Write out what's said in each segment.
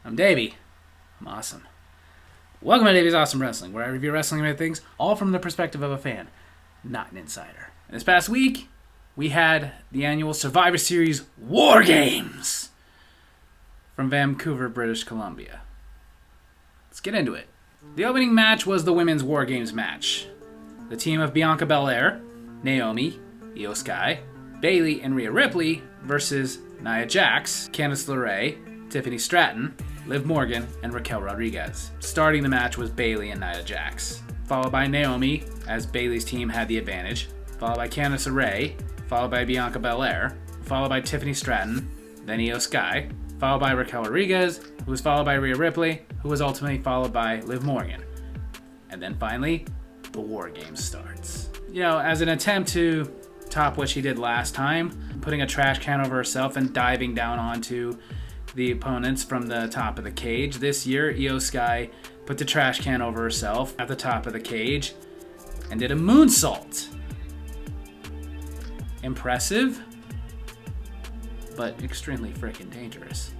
I'm Davy. I'm awesome. Welcome to Davy's Awesome Wrestling, where I review wrestling-related things, all from the perspective of a fan, not an insider. And this past week, we had the annual Survivor Series WarGames from Vancouver, British Columbia. Let's get into it. The opening match was the Women's WarGames match. The team of Bianca Belair, Naomi, Io Sky, Bayley, and Rhea Ripley versus Nia Jax, Candice LeRae, Tiffany Stratton, Liv Morgan, and Raquel Rodriguez. Starting the match was Bayley and Nia Jax, followed by Naomi, as Bayley's team had the advantage, followed by Candice LeRae, followed by Bianca Belair, followed by Tiffany Stratton, then Io Sky, followed by Raquel Rodriguez, who was followed by Rhea Ripley, who was ultimately followed by Liv Morgan. And then finally, the War Games starts. You know, as an attempt to top what she did last time, putting a trash can over herself and diving down onto the opponents from the top of the cage. This year, Io Sky put the trash can over herself at the top of the cage and did a moonsault. Impressive, but extremely freaking dangerous.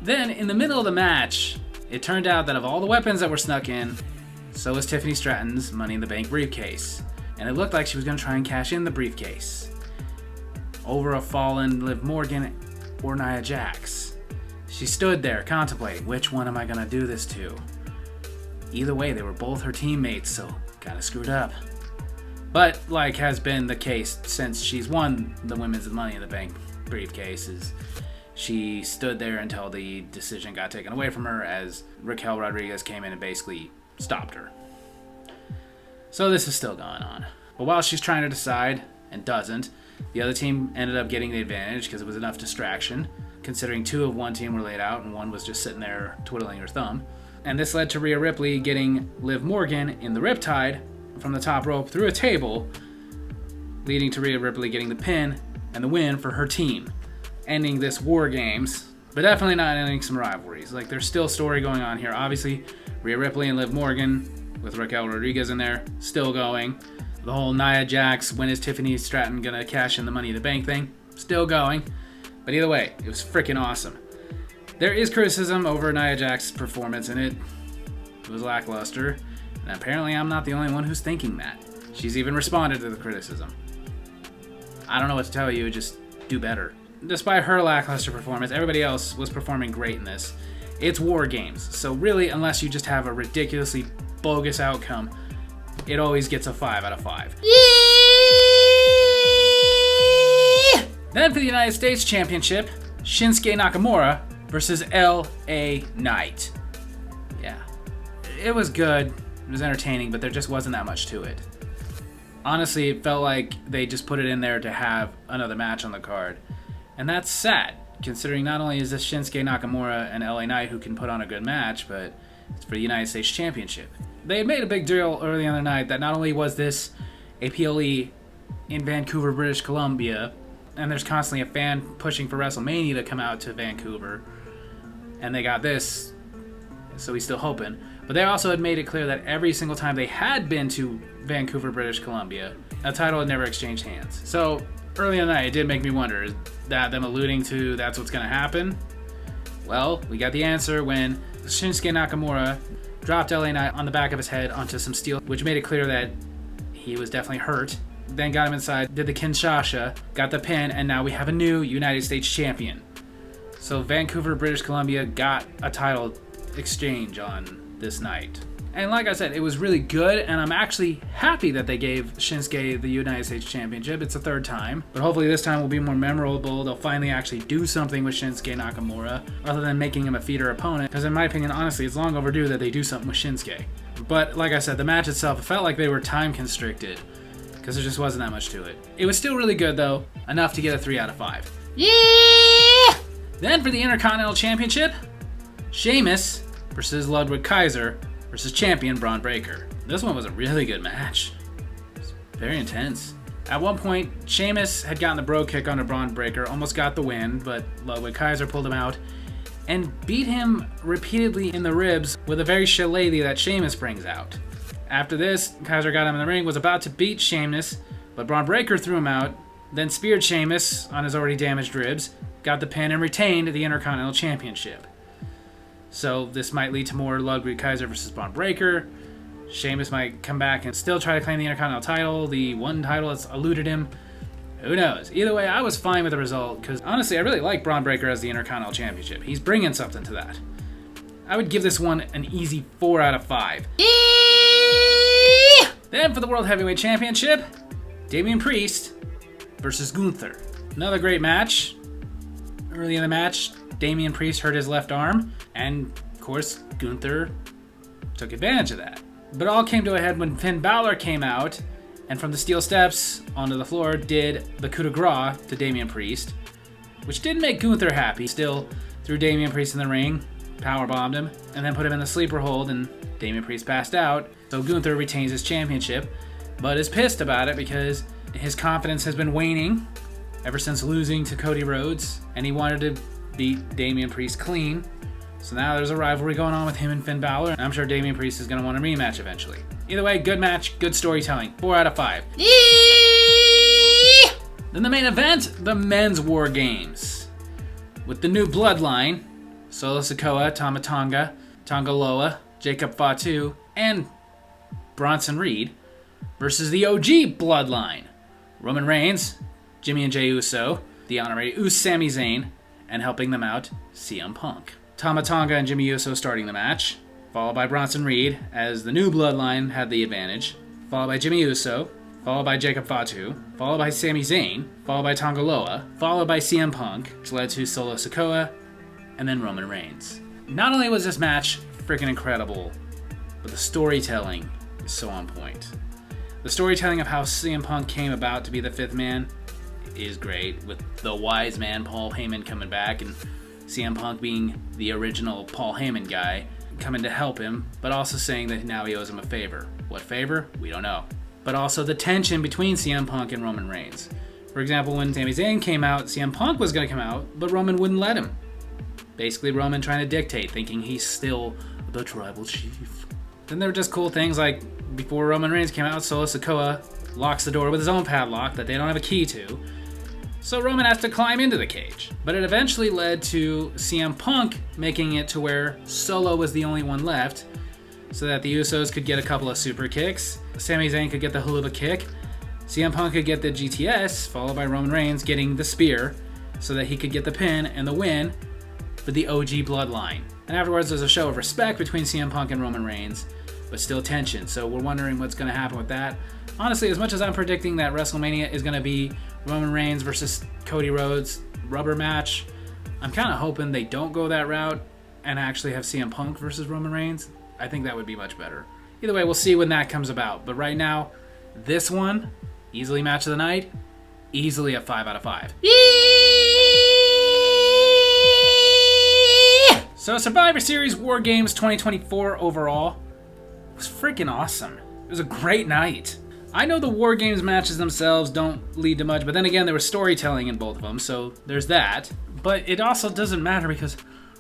Then, in the middle of the match, it turned out that of all the weapons that were snuck in, so was Tiffany Stratton's Money in the Bank briefcase. And it looked like she was going to try and cash in the briefcase over a fallen Liv Morgan or Nia Jax. She stood there contemplating, which one am I going to do this to? Either way, they were both her teammates, so kind of screwed up. But like has been the case since she's won the Women's Money in the Bank briefcases, she stood there until the decision got taken away from her as Raquel Rodriguez came in and basically stopped her. So this is still going on. But while she's trying to decide, and doesn't, the other team ended up getting the advantage because it was enough distraction, considering two of one team were laid out and one was just sitting there twiddling her thumb. And this led to Rhea Ripley getting Liv Morgan in the riptide from the top rope through a table, leading to Rhea Ripley getting the pin and the win for her team, ending this War Games, but definitely not ending some rivalries. Like, there's still story going on here. Obviously, Rhea Ripley and Liv Morgan, with Raquel Rodriguez in there, still going. The whole Nia Jax, when is Tiffany Stratton gonna cash in the Money in the Bank thing, still going. But either way, it was freaking awesome. There is criticism over Nia Jax's performance, and it was lackluster. And apparently I'm not the only one who's thinking that. She's even responded to the criticism. I don't know what to tell you, just do better. Despite her lackluster performance, everybody else was performing great in this. It's War Games, so really, unless you just have a ridiculously bogus outcome, it always gets a 5 out of 5. Then for the United States Championship, Shinsuke Nakamura versus LA Knight. Yeah, it was good, it was entertaining, but there just wasn't that much to it. Honestly, it felt like they just put it in there to have another match on the card. And that's sad, considering not only is this Shinsuke Nakamura and LA Knight who can put on a good match, but it's for the United States Championship. They had made a big deal early on the night that not only was this a PLE in Vancouver, British Columbia, and there's constantly a fan pushing for WrestleMania to come out to Vancouver, and they got this, so he's still hoping. But they also had made it clear that every single time they had been to Vancouver, British Columbia, a title had never exchanged hands. So early on the night, it did make me wonder, is that them alluding to that's what's going to happen? Well, we got the answer when Shinsuke Nakamura dropped LA Knight on the back of his head onto some steel, which made it clear that he was definitely hurt. Then got him inside, did the Kinshasa, got the pin, and now we have a new United States champion. So Vancouver, British Columbia got a title exchange on this night. And like I said, it was really good, and I'm actually happy that they gave Shinsuke the United States Championship. It's the third time, but hopefully this time will be more memorable. They'll finally actually do something with Shinsuke Nakamura, rather than making him a feeder opponent, because in my opinion, honestly, it's long overdue that they do something with Shinsuke. But like I said, the match itself, it felt like they were time constricted, because there just wasn't that much to it. It was still really good, though, enough to get a 3 out of 5. Yeah! Then for the Intercontinental Championship, Sheamus versus Ludwig Kaiser versus champion Braun Breaker. This one was a really good match. It was very intense. At one point, Sheamus had gotten the bro kick onto Braun Breaker, almost got the win, but Ludwig Kaiser pulled him out and beat him repeatedly in the ribs with a very shillelagh that Sheamus brings out. After this, Kaiser got him in the ring, was about to beat Sheamus, but Braun Breaker threw him out, then speared Sheamus on his already damaged ribs, got the pin, and retained the Intercontinental Championship. So this might lead to more Ludwig Kaiser versus Braun Breaker. Sheamus might come back and still try to claim the Intercontinental title, the one title that's eluded him. Who knows? Either way, I was fine with the result, because honestly, I really like Braun Breaker as the Intercontinental Championship. He's bringing something to that. I would give this one an easy 4 out of 5. Then for the World Heavyweight Championship, Damian Priest versus Gunther. Another great match. Early in the match, Damian Priest hurt his left arm, and of course, Gunther took advantage of that. But it all came to a head when Finn Balor came out, and from the steel steps onto the floor did the coup de grace to Damian Priest, which didn't make Gunther happy. Still threw Damian Priest in the ring, powerbombed him, and then put him in the sleeper hold, and Damian Priest passed out. So Gunther retains his championship, but is pissed about it because his confidence has been waning ever since losing to Cody Rhodes, and he wanted to beat Damian Priest clean. So now there's a rivalry going on with him and Finn Balor, and I'm sure Damian Priest is going to want a rematch eventually. Either way, good match, good storytelling. 4 out of 5. Then the main event, the men's War Games. With the new bloodline, Solo Sikoa, Tama Tonga, Tonga Loa, Jacob Fatu, and Bronson Reed versus the OG bloodline. Roman Reigns, Jimmy and Jey Uso, the honorary Sami Zayn, and helping them out, CM Punk. Tama Tonga and Jimmy Uso starting the match, followed by Bronson Reed, as the new bloodline had the advantage, followed by Jimmy Uso, followed by Jacob Fatu, followed by Sami Zayn, followed by Tonga Loa, followed by CM Punk, which led to Solo Sikoa, and then Roman Reigns. Not only was this match freaking incredible, but the storytelling is so on point. The storytelling of how CM Punk came about to be the 5th man is great, with the wise man Paul Heyman coming back and CM Punk being the original Paul Heyman guy, coming to help him, but also saying that now he owes him a favor. What favor? We don't know. But also the tension between CM Punk and Roman Reigns. For example, when Sami Zayn came out, CM Punk was going to come out, but Roman wouldn't let him. Basically, Roman trying to dictate, thinking he's still the tribal chief. Then there were just cool things like, before Roman Reigns came out, Solo Sikoa locks the door with his own padlock that they don't have a key to. So Roman has to climb into the cage. But it eventually led to CM Punk making it to where Solo was the only one left, so that the Usos could get a couple of super kicks, Sami Zayn could get the haluva kick, CM Punk could get the GTS, followed by Roman Reigns getting the spear, so that he could get the pin and the win for the OG bloodline. And afterwards there's a show of respect between CM Punk and Roman Reigns, but still tension, so we're wondering what's going to happen with that. Honestly, as much as I'm predicting that WrestleMania is going to be Roman Reigns versus Cody Rhodes rubber match, I'm kind of hoping they don't go that route and actually have CM Punk versus Roman Reigns. I think that would be much better. Either way, we'll see when that comes about. But right now, this one, easily match of the night, easily a 5 out of 5. So Survivor Series WarGames 2024 overall was freaking awesome. It was a great night. I know the War Games matches themselves don't lead to much, but then again, there was storytelling in both of them, so there's that. But it also doesn't matter because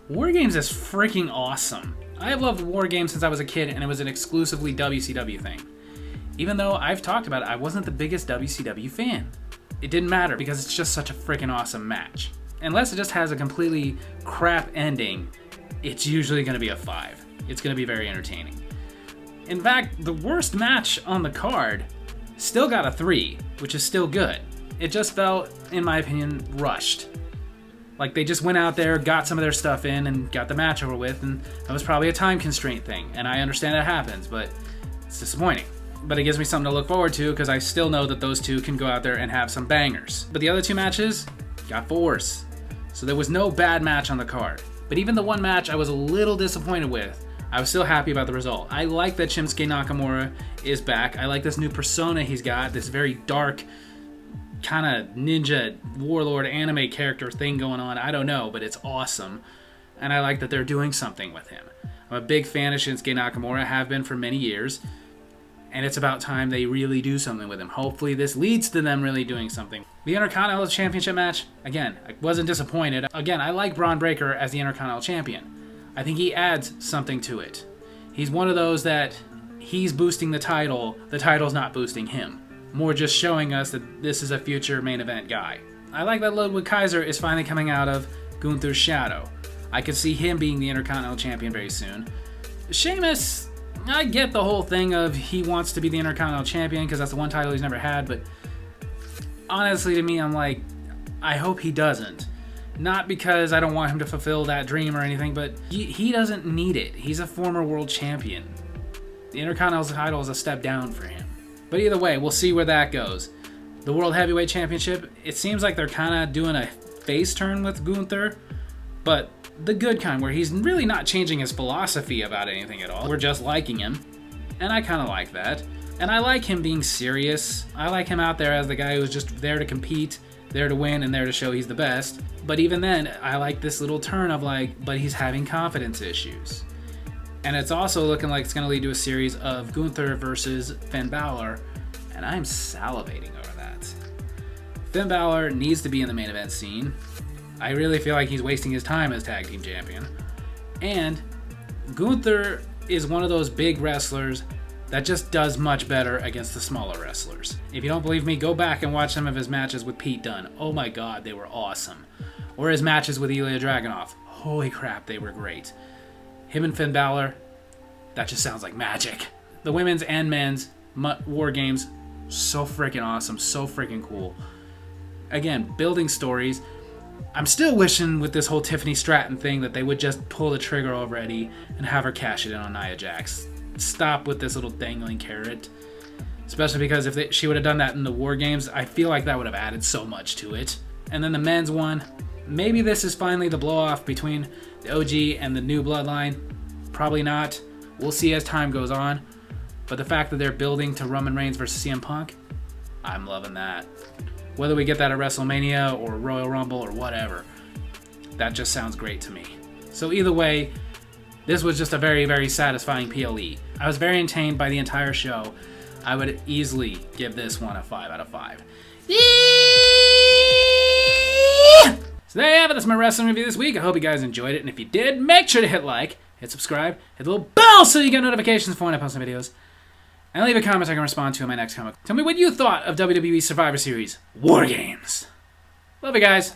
War Games is freaking awesome. I have loved War Games since I was a kid, and it was an exclusively WCW thing. Even though I've talked about it, I wasn't the biggest WCW fan. It didn't matter because it's just such a freaking awesome match. Unless it just has a completely crap ending, it's usually going to be a 5. It's going to be very entertaining. In fact, the worst match on the card still got a 3, which is still good. It just felt, in my opinion, rushed. Like they just went out there, got some of their stuff in, and got the match over with, and that was probably a time constraint thing. And I understand that happens, but it's disappointing. But it gives me something to look forward to because I still know that those two can go out there and have some bangers. But the other 2 matches got 4s. So there was no bad match on the card. But even the one match I was a little disappointed with, I was still happy about the result. I like that Shinsuke Nakamura is back. I like this new persona he's got, this very dark kind of ninja warlord anime character thing going on. I don't know, but it's awesome. And I like that they're doing something with him. I'm a big fan of Shinsuke Nakamura, have been for many years. And it's about time they really do something with him. Hopefully this leads to them really doing something. The Intercontinental Championship match, again, I wasn't disappointed. Again, I like Braun Breaker as the Intercontinental Champion. I think he adds something to it. He's one of those that he's boosting the title's not boosting him. More just showing us that this is a future main event guy. I like that Ludwig Kaiser is finally coming out of Gunther's shadow. I could see him being the Intercontinental Champion very soon. Sheamus, I get the whole thing of he wants to be the Intercontinental Champion because that's the one title he's never had, but honestly to me, I'm like, I hope he doesn't. Not because I don't want him to fulfill that dream or anything, but he doesn't need it. He's a former world champion. The Intercontinental title is a step down for him. But either way, we'll see where that goes. The World Heavyweight Championship, it seems like they're kind of doing a face turn with Gunther, but the good kind, where he's really not changing his philosophy about anything at all. We're just liking him, and I kind of like that. And I like him being serious. I like him out there as the guy who's just there to compete, there to win, and there to show he's the best. But even then, I like this little turn of like, but he's having confidence issues. And it's also looking like it's going to lead to a series of Gunther versus Finn Balor, and I'm salivating over that. Finn Balor needs to be in the main event scene. I really feel like he's wasting his time as tag team champion. And Gunther is one of those big wrestlers that just does much better against the smaller wrestlers. If you don't believe me, go back and watch some of his matches with Pete Dunne. Oh my god, they were awesome. Or his matches with Ilya Dragunov. Holy crap, they were great. Him and Finn Balor, that just sounds like magic. The women's and men's WarGames, so freaking awesome, so freaking cool. Again, building stories. I'm still wishing with this whole Tiffany Stratton thing that they would just pull the trigger already and have her cash it in on Nia Jax. Stop with this little dangling carrot. Especially because if she would have done that in the WarGames, I feel like that would have added so much to it. And then the men's one, maybe this is finally the blow-off between the OG and the new bloodline. Probably not. We'll see as time goes on. But the fact that they're building to Roman Reigns versus CM Punk, I'm loving that. Whether we get that at WrestleMania or Royal Rumble or whatever, that just sounds great to me. So either way, this was just a very, very satisfying PLE. I was very entertained by the entire show. I would easily give this one a 5 out of 5. Yeah! So there you have it. That's my wrestling review this week. I hope you guys enjoyed it. And if you did, make sure to hit like, hit subscribe, hit the little bell so you get notifications for when I post my videos. And leave a comment I can respond to in my next comment. Tell me what you thought of WWE Survivor Series WarGames. Love you guys.